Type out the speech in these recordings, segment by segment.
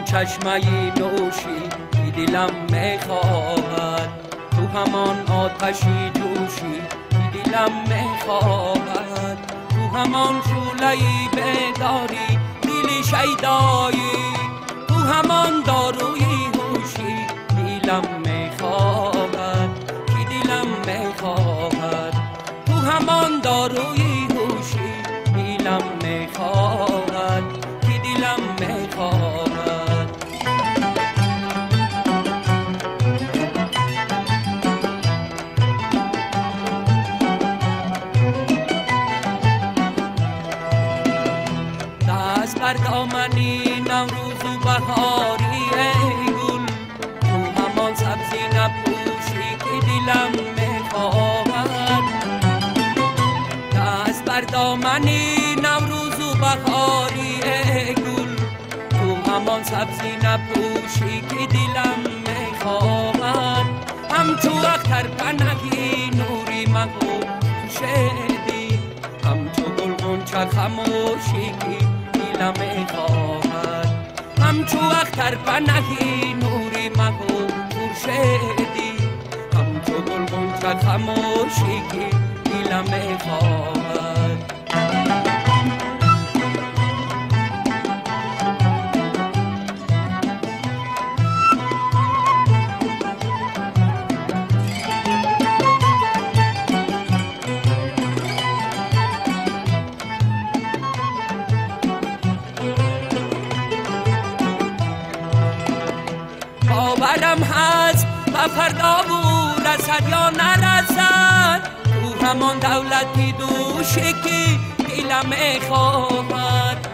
چشمه نوشی که دلم میخواهد، تو همان آتشی جوشی که دلم میخواهد، تو همان شعله بیداری دل شیدایی، تو همان داروی هوشی دلم میخواهد که دلم میخواهد، تو همان داروی هوشی دلم میخواهد که دلم میخواهد. دست بر دامنی نوروز و بهاری ای گل، تو همان سبزی نپوشی که دلم میخواهد، دست بر دامنی نوروز و بهاری ای گل، تو همان سبزی نپوشی که دلم میخواهد، همچو اختر پنهی نوری مگو شدی، همچو گل غنچه خموشی که دلم میخواهد، همچو اختر پنهی نوری مگو شدی، همچو گل غنچه خموشی که دلم میخواهد. باورم هست و فردا بود رسد یا نرسد، تو همان دولتی دوشی که دلم میخواهد،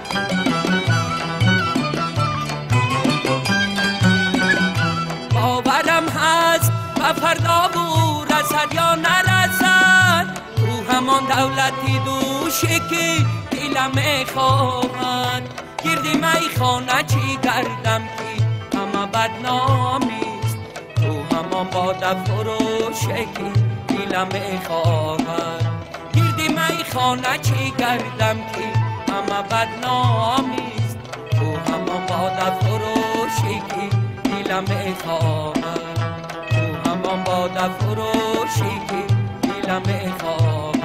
باورم هست و فردا بود رسد یا نرسد، تو همان دولتی دوشی که دلم میخواهد، گردی میخانه چی گردم که همه بدنامیست، تو همان باده فروشی که دلم میخواهد، گردی میخانه چی گردم که همه بدنامیست، تو همان باده فروشی که دلم میخواهد، تو همان باده فروشی که دلم میخواهد.